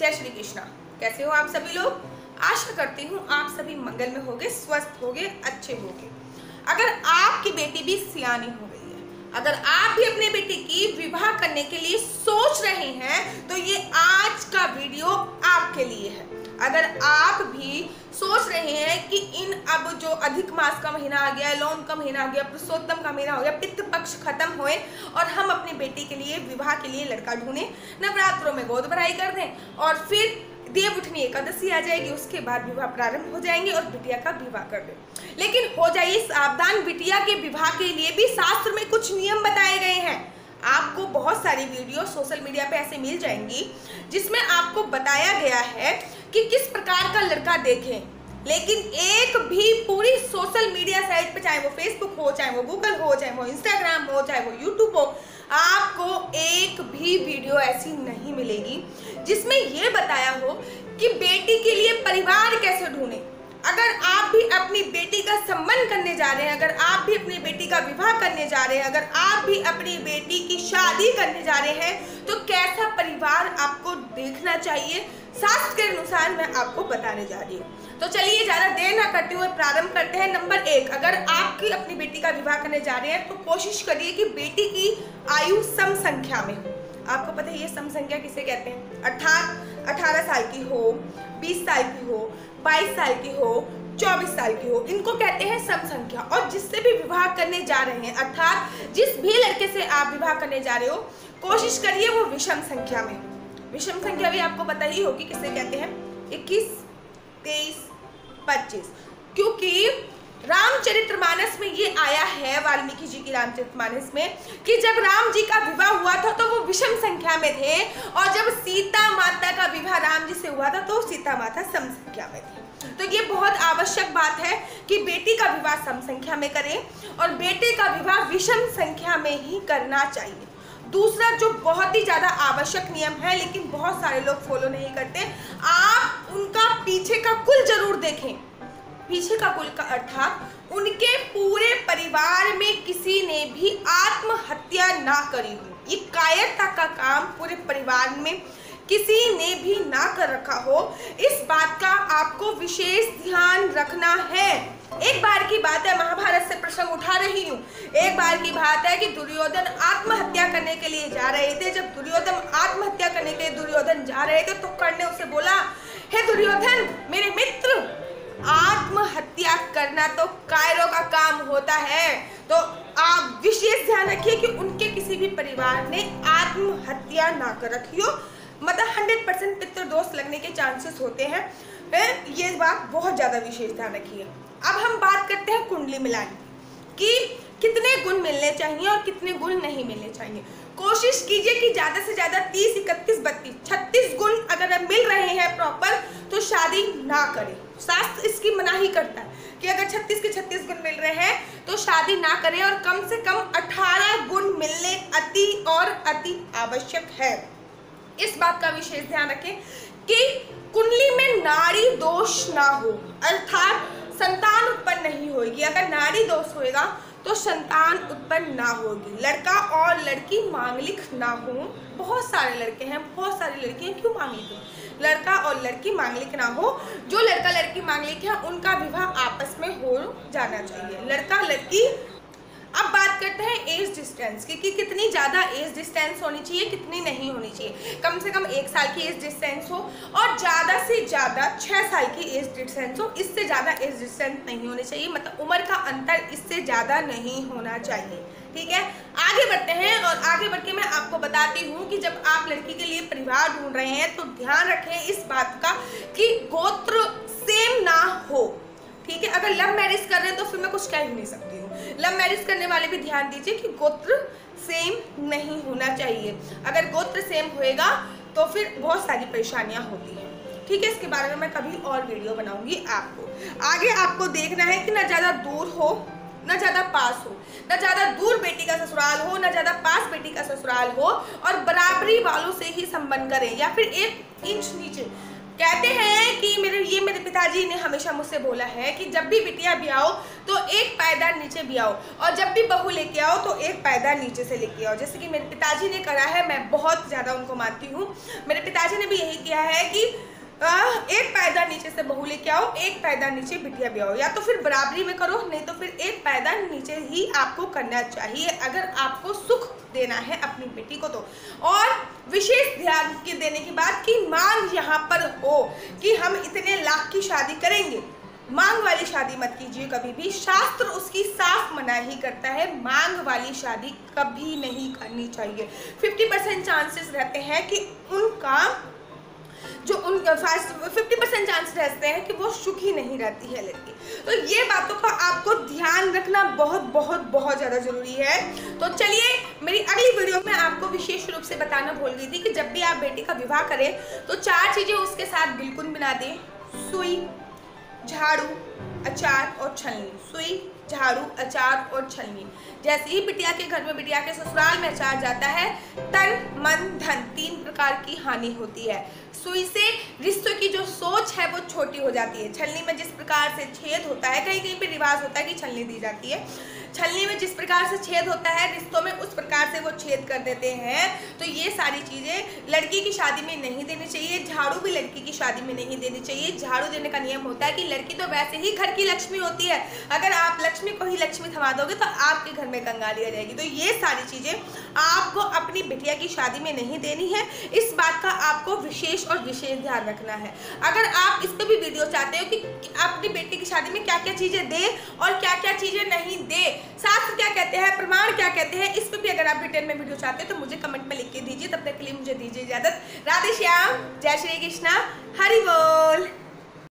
जय श्री कृष्णा। कैसे हो आप सभी लोग? आशा करती हूँ आप सभी मंगल में होगे, स्वस्थ होगे, अच्छे होगे। अगर आपकी बेटी भी सियानी हो गई है, अगर आप भी अपने बेटी की विवाह करने के लिए सोच रहे हैं तो ये आज का वीडियो आपके लिए है। अगर आप भी सोच रहे हैं कि अब जो अधिक मास का महीना आ गया, लौन का महीना आ गया, पुरुषोत्तम का महीना हो गया, पितृ पक्ष खत्म होए और हम अपनी बेटी के लिए विवाह के लिए लड़का ढूंढें, नवरात्रों में गोद भराई कर दें और फिर देव उठनी एकादशी आ जाएगी, उसके बाद विवाह प्रारंभ हो जाएंगे और बिटिया का विवाह कर दें। लेकिन हो जाइए सावधान, बिटिया के विवाह के लिए भी शास्त्र में कुछ नियम बताए गए हैं। आपको बहुत सारी वीडियो सोशल मीडिया पे ऐसे मिल जाएंगी जिसमें आपको बताया गया है कि किस प्रकार का लड़का देखें, लेकिन एक भी पूरी सोशल मीडिया साइट पे, चाहे वो फेसबुक हो, चाहे वो गूगल हो, चाहे वो इंस्टाग्राम हो, चाहे वो यूट्यूब हो, आपको एक भी वीडियो ऐसी नहीं मिलेगी जिसमें ये बताया हो कि बेटी के लिए परिवार कैसे ढूंढें। अगर आप भी अपनी बेटी का संबंध करने जा रहे हैं, अगर आप भी अपनी बेटी का विवाह करने जा रहे हैं, अगर आप भी अपनी बेटी की शादी करने जा रहे हैं तो कैसा परिवार आपको देखना चाहिए, शास्त्र के अनुसार मैं आपको बताने जा रही हूँ। तो चलिए ज़्यादा देर ना करते हुए प्रारंभ करते हैं। नंबर 1, अगर आपकी अपनी बेटी का विवाह करने जा रहे हैं तो कोशिश करिए कि बेटी की आयु सम संख्या में हो। आपको पता है ये सम संख्या किसे कहते हैं? अर्थात 18 साल की हो, 20 साल की हो, 22 साल की हो, 24 साल की हो, इनको कहते हैं सम संख्या। और जिससे भी विवाह करने जा रहे हैं, अर्थात जिस भी लड़के से आप विवाह करने जा रहे हो, कोशिश करिए वो विषम संख्या में। विषम संख्या भी आपको पता ही होगी किसे कहते हैं? 21, 23, 25। क्योंकि रामचरितमानस में ये आया है, वाल्मीकि जी की रामचरितमानस में, कि जब राम जी का विवाह हुआ था तो वो विषम संख्या में थे और जब सीता माता का विवाह राम जी से हुआ था तो सीता माता सम संख्या में थी। तो ये बहुत आवश्यक बात है कि बेटी का विवाह सम संख्या में करें और बेटे का विवाह विषम संख्या में ही करना चाहिए। दूसरा जो बहुत ही ज़्यादा आवश्यक नियम है लेकिन बहुत सारे लोग फॉलो नहीं करते, आप उनका पीछे का कुल जरूर देखें। पीछे का कुल का अर्थात उनके पूरे परिवार में किसी ने भी आत्महत्या ना करी हो, ये कायरता का काम पूरे परिवार में किसी ने भी ना कर रखा हो, इस बात का आपको विशेष ध्यान रखना है। एक बार की बात है, महाभारत से प्रसंग उठा रही हूँ। एक बार की बात है कि दुर्योधन आत्महत्या करने के लिए जा रहे थे। जब दुर्योधन आत्महत्या करने के लिए दुर्योधन जा रहे थे तो कर्ण ने उसे बोला, हे दुर्योधन मेरे मित्र, आत्महत्या करना तो कायरों का काम होता है, तो आप विशेष ध्यान रखिए कि उनके किसी भी परिवार ने आत्महत्या ना कर रखी हो, मतलब 100% पितृदोष लगने के चांसेस होते हैं। ये बात बहुत ज़्यादा विशेष ध्यान रखिए। अब हम बात करते हैं कुंडली मिलाने की, कितने गुण मिलने चाहिए और कितने गुण नहीं मिलने चाहिए। कोशिश कीजिए कि ज़्यादा से ज़्यादा 30, 31, 32, 36 गुण अगर मिल रहे हैं प्रॉपर तो शादी ना करें। शास्त्र इसकी मनाही करता है कि अगर 36 के 36 गुण मिल रहे हैं तो शादी ना करें और कम से कम 18 गुण मिलने अति और अति आवश्यक है। इस बात का विशेष ध्यान रखें कि कुंडली में नाड़ी दोष ना हो, अर्थात संतान उत्पन्न नहीं होगी। अगर नाड़ी दोष होएगा तो संतान उत्पन्न ना होगी। लड़का और लड़की मांगलिक ना हो। बहुत सारे लड़के हैं, बहुत सारी लड़कियां क्यों मांगलिक हैं? लड़का और लड़की मांगलिक ना हो। जो लड़का लड़की मांगलिक है उनका विवाह आपस में हो जाना चाहिए, लड़का लड़की। अब बात करते हैं एज डिस्टेंस की, कि कितनी ज़्यादा एज डिस्टेंस होनी चाहिए, कितनी नहीं होनी चाहिए। कम से कम 1 साल की एज डिस्टेंस हो और ज़्यादा से ज़्यादा 6 साल की एज डिस्टेंस हो। इससे ज़्यादा एज डिस्टेंस नहीं होनी चाहिए, मतलब उम्र का अंतर इससे ज़्यादा नहीं होना चाहिए। ठीक है, आगे बढ़ते हैं और आगे बढ़ के मैं आपको बताती हूँ कि जब आप लड़की के लिए परिवार ढूंढ रहे हैं तो ध्यान रखें इस बात का कि गोत्र सेम ना हो। ठीक है, अगर लव मैरिज कर रहे हैं तो फिर मैं कुछ कह ही नहीं सकती हूँ। लव मैरिज करने वाले भी ध्यान दीजिए कि गोत्र सेम नहीं होना चाहिए। अगर गोत्र सेम होएगा तो फिर बहुत सारी परेशानियां होती हैं। ठीक है, इसके बारे में मैं कभी और वीडियो बनाऊंगी। आपको आगे आपको देखना है कि ना ज़्यादा दूर हो ना ज़्यादा पास हो, ना ज़्यादा दूर बेटी का ससुराल हो ना ज़्यादा पास बेटी का ससुराल हो, और बराबरी वालों से ही संबंध करें या फिर 1 इंच नीचे कहते हैं कि मेरे पिताजी ने हमेशा मुझसे बोला है कि जब भी बिटिया भी आओ तो एक पायदान नीचे भी आओ, और जब भी बहू लेके आओ तो एक पायदान नीचे से लेके आओ। जैसे कि मेरे पिताजी ने करा है, मैं बहुत ज़्यादा उनको मानती हूँ। मेरे पिताजी ने भी यही किया है कि एक पायदान नीचे से बहू लेके आओ, एक पायदान नीचे बिटिया भी आओ, या तो फिर बराबरी में करो, नहीं तो फिर एक पायदान नीचे ही आपको करना चाहिए अगर आपको सुख देना है अपनी बेटी को तो। और विशेष ध्यान की देने की बात कि मांग यहाँ पर हो कि हम इतने लाख की शादी करेंगे, मांग वाली शादी मत कीजिए कभी भी। शास्त्र उसकी साफ मनाही करता है, मांग वाली शादी कभी नहीं करनी चाहिए। 50% चांसेस रहते हैं कि उनका जो उनका 50% चांस रहते हैं कि वो सुखी नहीं रहती है लड़की। तो ये बातों का आपको ध्यान रखना बहुत बहुत बहुत ज़्यादा ज़रूरी है। तो चलिए, मेरी अगली वीडियो में आपको विशेष रूप से बताना भूल गई थी कि जब भी आप बेटी का विवाह करें तो 4 चीज़ें उसके साथ बिल्कुल बना दें: सुई, झाड़ू, अचार और छलनी। सुई, झाड़ू, अचार और छलनी। जैसे ही बिटिया के घर में, बिटिया के ससुराल में अचार जाता है, तन मन धन 3 प्रकार की हानि होती है। सुई से रिश्तों की जो सोच है वो छोटी हो जाती है। छलनी में जिस प्रकार से छेद होता है, कहीं कहीं पे रिवाज होता है कि छलनी दी जाती है, छलनी में जिस प्रकार से छेद होता है रिश्तों में, उस प्रकार से वो छेद कर देते हैं। तो ये सारी चीज़ें लड़की की शादी में नहीं देनी चाहिए। झाड़ू भी लड़की की शादी में नहीं देनी चाहिए। झाड़ू देने का नियम होता है कि लड़की तो वैसे ही घर की लक्ष्मी होती है, अगर आप लक्ष्मी को ही लक्ष्मी थमा दोगे तो आपके घर में कंगाली आ जाएगी। तो ये सारी चीज़ें आपको अपनी बिटिया की शादी में नहीं देनी है। इस बात का आपको विशेष और विशेष ध्यान रखना है। अगर आप इस पर भी वीडियो चाहते हो कि अपनी बेटी की शादी में क्या क्या चीज़ें दे और क्या क्या चीज़ें नहीं दे, शास्त्र क्या कहते हैं, प्रमाण क्या कहते हैं, इस पर भी अगर आप डिटेल में वीडियो चाहते हैं तो मुझे कमेंट में लिख के दीजिए। तब तक के लिए मुझे दीजिए इजाजत। राधे श्याम, जय श्री कृष्णा, हरि बोल।